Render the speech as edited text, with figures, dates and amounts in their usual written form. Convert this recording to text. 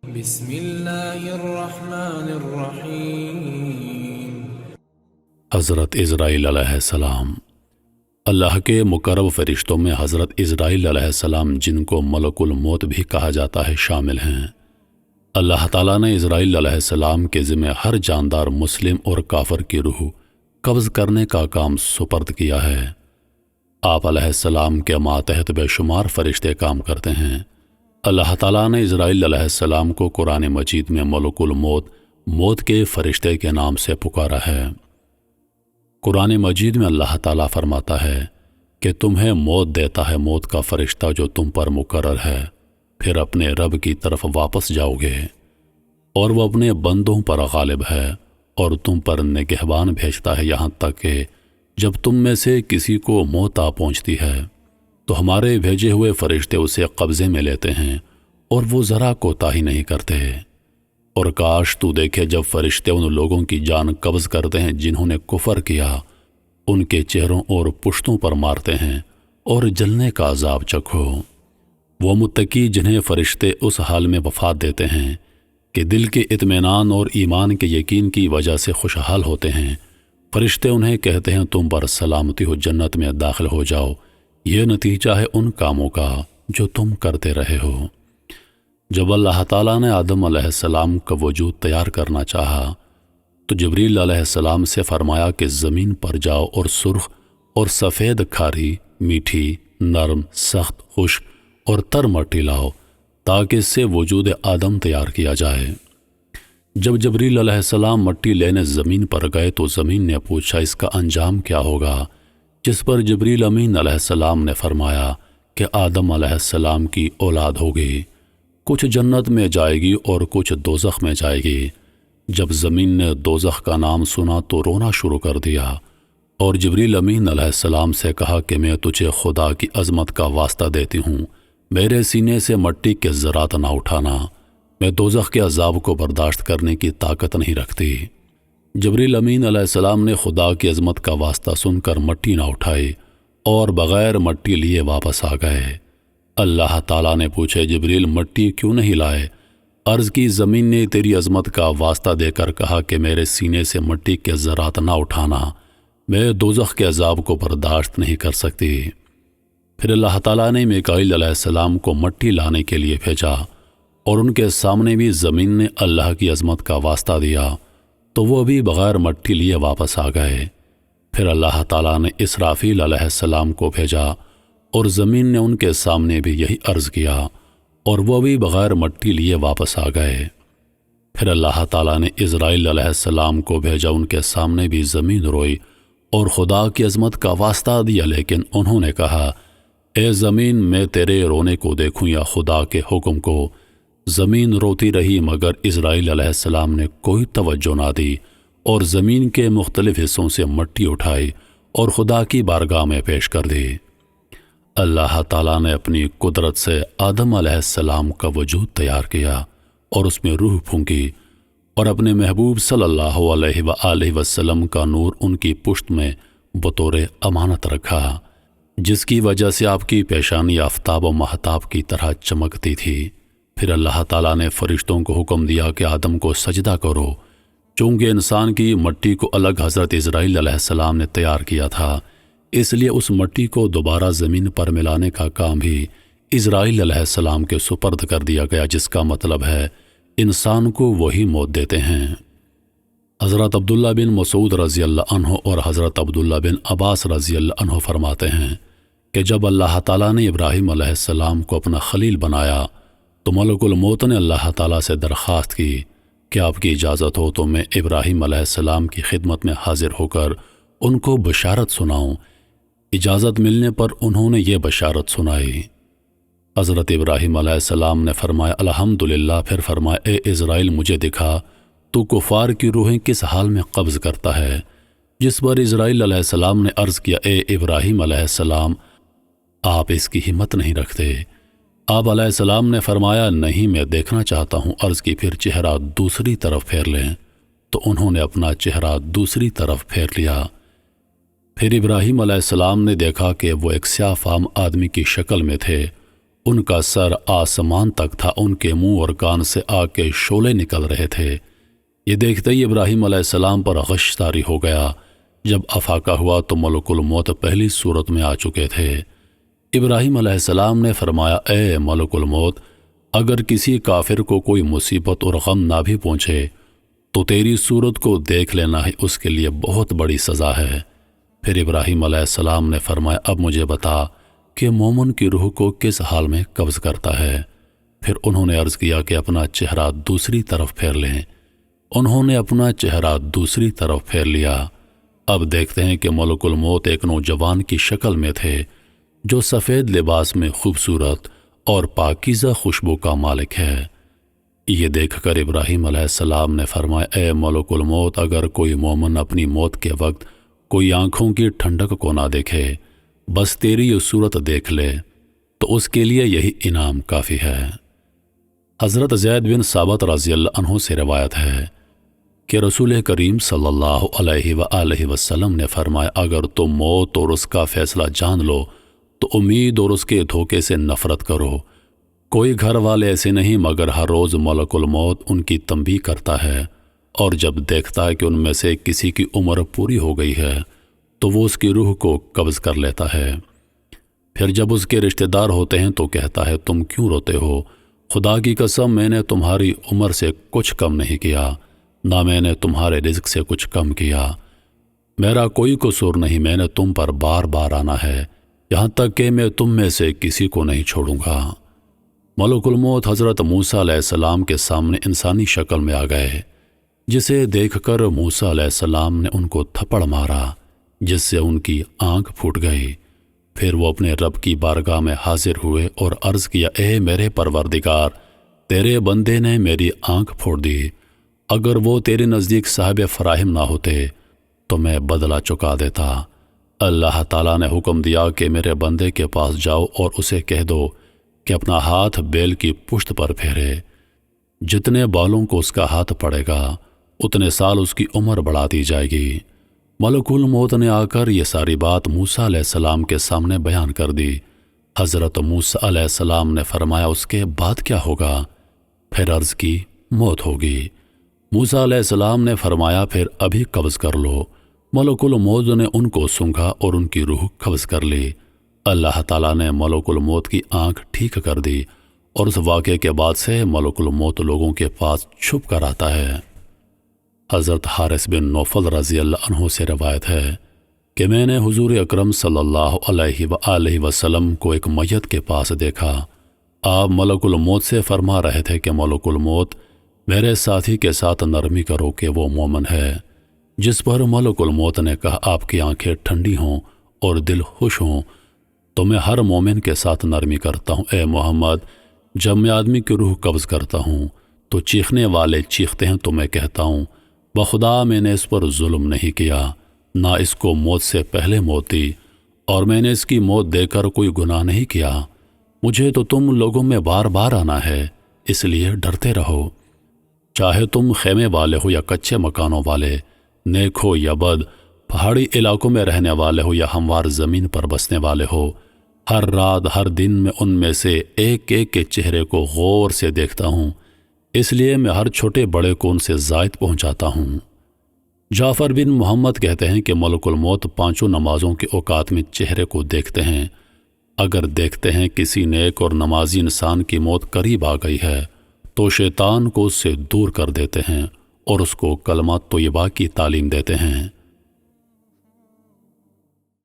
بسم اللہ الرحمن الرحیم۔ حضرت اسرائیل علیہ السلام۔ اللہ کے مقرب فرشتوں میں حضرت اسرائیل علیہ السلام، جن کو ملک الموت بھی کہا جاتا ہے، شامل ہیں۔ اللہ تعالیٰ نے اسرائیل علیہ السلام کے ذمہ ہر جاندار مسلم اور کافر کی روح قبض کرنے کا کام سپرد کیا ہے۔ آپ علیہ السلام کے ماتحت بے شمار فرشتے کام کرتے ہیں۔ اللہ تعالیٰ نے اسرائیل علیہ السلام کو قرآن مجید میں ملک الموت، موت کے فرشتے کے نام سے پکارا ہے۔ قرآن مجید میں اللہ تعالیٰ فرماتا ہے کہ تمہیں موت دیتا ہے موت کا فرشتہ جو تم پر مقرر ہے، پھر اپنے رب کی طرف واپس جاؤ گے، اور وہ اپنے بندوں پر غالب ہے اور تم پر نگہبان بھیجتا ہے، یہاں تک کہ جب تم میں سے کسی کو موت آ پہنچتی ہے تو ہمارے بھیجے ہوئے فرشتے اسے قبضے میں لیتے ہیں اور وہ ذرا کوتاہی نہیں کرتے۔ اور کاش تو دیکھے جب فرشتے ان لوگوں کی جان قبض کرتے ہیں جنہوں نے کفر کیا، ان کے چہروں اور پشتوں پر مارتے ہیں اور جلنے کا عذاب چکھو۔ وہ متقی جنہیں فرشتے اس حال میں وفات دیتے ہیں کہ دل کے اطمینان اور ایمان کے یقین کی وجہ سے خوشحال ہوتے ہیں، فرشتے انہیں کہتے ہیں تم پر سلامتی ہو، جنت میں داخل ہو جاؤ، یہ نتیجہ ہے ان کاموں کا جو تم کرتے رہے ہو۔ جب اللہ تعالیٰ نے آدم علیہ السلام کا وجود تیار کرنا چاہا تو جبریل علیہ السلام سے فرمایا کہ زمین پر جاؤ اور سرخ اور سفید، کھاری، میٹھی، نرم، سخت، خشک اور تر مٹی لاؤ تاکہ اس سے وجود آدم تیار کیا جائے۔ جب جبریل علیہ السلام مٹی لینے زمین پر گئے تو زمین نے پوچھا اس کا انجام کیا ہوگا، جس پر جبریل امین علیہ السلام نے فرمایا کہ آدم علیہ السلام کی اولاد ہوگی، کچھ جنت میں جائے گی اور کچھ دوزخ میں جائے گی۔ جب زمین نے دوزخ کا نام سنا تو رونا شروع کر دیا اور جبریل امین علیہ السلام سے کہا کہ میں تجھے خدا کی عظمت کا واسطہ دیتی ہوں، میرے سینے سے مٹی کے ذرات نہ اٹھانا، میں دوزخ کے عذاب کو برداشت کرنے کی طاقت نہیں رکھتی۔ جبریل امین علیہ السلام نے خدا کی عظمت کا واسطہ سن کر مٹی نہ اٹھائی اور بغیر مٹی لیے واپس آ گئے۔ اللہ تعالیٰ نے پوچھے جبریل مٹی کیوں نہیں لائے؟ عرض کی زمین نے تیری عظمت کا واسطہ دے کر کہا کہ میرے سینے سے مٹی کے ذرات نہ اٹھانا، میں دوزخ کے عذاب کو برداشت نہیں کر سکتی۔ پھر اللہ تعالیٰ نے میکائیل علیہ السلام کو مٹی لانے کے لیے بھیجا اور ان کے سامنے بھی زمین نے اللہ کی عظمت کا واسطہ دیا تو وہ بھی بغیر مٹی لیے واپس آ گئے۔ پھر اللہ تعالیٰ نے اسرافیل علیہ السلام کو بھیجا اور زمین نے ان کے سامنے بھی یہی عرض کیا اور وہ بھی بغیر مٹی لیے واپس آ گئے۔ پھر اللہ تعالیٰ نے اسرائیل علیہ السلام کو بھیجا، ان کے سامنے بھی زمین روئی اور خدا کی عظمت کا واسطہ دیا، لیکن انہوں نے کہا اے زمین میں تیرے رونے کو دیکھوں یا خدا کے حکم کو؟ زمین روتی رہی مگر اسرائیل علیہ السلام نے کوئی توجہ نہ دی اور زمین کے مختلف حصوں سے مٹی اٹھائی اور خدا کی بارگاہ میں پیش کر دی۔ اللہ تعالیٰ نے اپنی قدرت سے آدم علیہ السلام کا وجود تیار کیا اور اس میں روح پھونکی اور اپنے محبوب صلی اللہ علیہ وآلہ وسلم کا نور ان کی پشت میں بطور امانت رکھا، جس کی وجہ سے آپ کی پیشانی آفتاب و مہتاب کی طرح چمکتی تھی۔ پھر اللہ تعالیٰ نے فرشتوں کو حکم دیا کہ آدم کو سجدہ کرو، چونکہ انسان کی مٹی کو الگ حضرت اسرائیل علیہ السلام نے تیار کیا تھا، اس لیے اس مٹی کو دوبارہ زمین پر ملانے کا کام بھی اسرائیل علیہ السلام کے سپرد کر دیا گیا، جس کا مطلب ہے انسان کو وہی موت دیتے ہیں۔ حضرت عبداللہ بن مسعود رضی اللہ عنہ اور حضرت عبداللہ بن عباس رضی اللہ عنہ فرماتے ہیں کہ جب اللہ تعالیٰ نے ابراہیم علیہ السلام کو اپنا خلیل بنایا تو ملک الموت نے اللہ تعالیٰ سے درخواست کی کہ آپ کی اجازت ہو تو میں ابراہیم علیہ السلام کی خدمت میں حاضر ہو کر ان کو بشارت سناؤں۔ اجازت ملنے پر انہوں نے یہ بشارت سنائی۔ حضرت ابراہیم علیہ السلام نے فرمایا الحمدللہ، پھر فرمایا اے اسرائیل مجھے دکھا تو کفار کی روحیں کس حال میں قبض کرتا ہے؟ جس پر اسرائیل علیہ السلام نے عرض کیا اے ابراہیم علیہ السلام آپ اس کی ہمت نہیں رکھتے؟ آپ علیہ السلام نے فرمایا نہیں، میں دیکھنا چاہتا ہوں۔ عرض کی پھر چہرہ دوسری طرف پھیر لیں، تو انہوں نے اپنا چہرہ دوسری طرف پھیر لیا۔ پھر ابراہیم علیہ السلام نے دیکھا کہ وہ ایک سیاہ فام آدمی کی شکل میں تھے ان کا سر آسمان تک تھا، ان کے منہ اور کان سے آگ کے شعلے نکل رہے تھے۔ یہ دیکھتے ہی ابراہیم علیہ السلام پر غش طاری ہو گیا۔ جب افاقہ ہوا تو ملک الموت پہلی صورت میں آ چکے تھے۔ ابراہیم علیہ السلام نے فرمایا، اے ملک الموت، اگر کسی کافر کو کوئی مصیبت اور غم نہ بھی پہنچے تو تیری صورت کو دیکھ لینا ہی اس کے لیے بہت بڑی سزا ہے۔ پھر ابراہیم علیہ السلام نے فرمایا، اب مجھے بتا کہ مومن کی روح کو کس حال میں قبض کرتا ہے؟ پھر انہوں نے عرض کیا کہ اپنا چہرہ دوسری طرف پھیر لیں۔ انہوں نے اپنا چہرہ دوسری طرف پھیر لیا۔ اب دیکھتے ہیں کہ ملک الموت ایک نوجوان کی شکل میں تھے جو سفید لباس میں خوبصورت اور پاکیزہ خوشبو کا مالک ہے۔ یہ دیکھ کر ابراہیم علیہ السلام نے فرمایا، اے ملک الموت، اگر کوئی مومن اپنی موت کے وقت کوئی آنکھوں کی ٹھنڈک کو نہ دیکھے، بس تیری یہ صورت دیکھ لے تو اس کے لیے یہی انعام کافی ہے۔ حضرت زید بن ثابت رضی اللہ عنہ سے روایت ہے کہ رسول کریم صلی اللہ علیہ وآلہ وسلم نے فرمایا، اگر تم موت اور اس کا فیصلہ جان لو تو امید اور اس کے دھوکے سے نفرت کرو۔ کوئی گھر والے ایسے نہیں مگر ہر روز ملک الموت ان کی تنبیہ کرتا ہے، اور جب دیکھتا ہے کہ ان میں سے کسی کی عمر پوری ہو گئی ہے تو وہ اس کی روح کو قبض کر لیتا ہے۔ پھر جب اس کے رشتہ دار ہوتے ہیں تو کہتا ہے، تم کیوں روتے ہو؟ خدا کی قسم، میں نے تمہاری عمر سے کچھ کم نہیں کیا، نہ میں نے تمہارے رزق سے کچھ کم کیا۔ میرا کوئی قصور نہیں، میں نے تم پر بار بار آنا ہے، یہاں تک کہ میں تم میں سے کسی کو نہیں چھوڑوں گا۔ ملک الموت حضرت موسیٰ علیہ السلام کے سامنے انسانی شکل میں آ گئے، جسے دیکھ کر موسیٰ علیہ السلام نے ان کو تھپڑ مارا، جس سے ان کی آنکھ پھوٹ گئی۔ پھر وہ اپنے رب کی بارگاہ میں حاضر ہوئے اور عرض کیا، اے میرے پروردگار، تیرے بندے نے میری آنکھ پھوڑ دی، اگر وہ تیرے نزدیک صاحب فراہم نہ ہوتے تو میں بدلہ چکا دیتا۔ اللہ تعالیٰ نے حکم دیا کہ میرے بندے کے پاس جاؤ اور اسے کہہ دو کہ اپنا ہاتھ بیل کی پشت پر پھیرے، جتنے بالوں کو اس کا ہاتھ پڑے گا اتنے سال اس کی عمر بڑھا دی جائے گی۔ ملک الموت نے آ کر یہ ساری بات موسیٰ علیہ السلام کے سامنے بیان کر دی۔ حضرت موسیٰ علیہ السلام نے فرمایا، اس کے بعد کیا ہوگا؟ پھر عرض کی، موت ہوگی۔ موسیٰ علیہ السلام نے فرمایا، پھر ابھی قبض کر لو۔ ملک الموت نے ان کو سونگھا اور ان کی روح قبض کر لی۔ اللہ تعالیٰ نے ملک الموت کی آنکھ ٹھیک کر دی، اور اس واقعے کے بعد سے ملک الموت لوگوں کے پاس چھپ کر آتا ہے۔ حضرت حارث بن نوفل رضی اللہ عنہ سے روایت ہے کہ میں نے حضور اکرم صلی اللہ علیہ وآلہ وسلم کو ایک میت کے پاس دیکھا۔ آپ ملک الموت سے فرما رہے تھے کہ ملک الموت، میرے ساتھی کے ساتھ نرمی کرو کہ وہ مومن ہے۔ جس پر ملک الموت نے کہا، آپ کی آنکھیں ٹھنڈی ہوں اور دل خوش ہوں تو میں ہر مومن کے ساتھ نرمی کرتا ہوں۔ اے محمد، جب میں آدمی کی روح قبض کرتا ہوں تو چیخنے والے چیختے ہیں تو میں کہتا ہوں، بخدا میں نے اس پر ظلم نہیں کیا، نہ اس کو موت سے پہلے موت دی، اور میں نے اس کی موت دے کر کوئی گناہ نہیں کیا۔ مجھے تو تم لوگوں میں بار بار آنا ہے، اس لیے ڈرتے رہو۔ چاہے تم خیمے والے ہو یا کچے مکانوں والے، نیک ہو یا بد، پہاڑی علاقوں میں رہنے والے ہو یا ہموار زمین پر بسنے والے ہو، ہر رات ہر دن میں ان میں سے ایک ایک کے چہرے کو غور سے دیکھتا ہوں، اس لیے میں ہر چھوٹے بڑے کو ان سے زائد پہنچاتا ہوں۔ جعفر بن محمد کہتے ہیں کہ ملک الموت پانچوں نمازوں کے اوقات میں چہرے کو دیکھتے ہیں۔ اگر دیکھتے ہیں کسی نیک اور نمازی انسان کی موت قریب آ گئی ہے تو شیطان کو اس سے دور کر دیتے ہیں اور اس کو کلمہ طیبہ کی تعلیم دیتے ہیں۔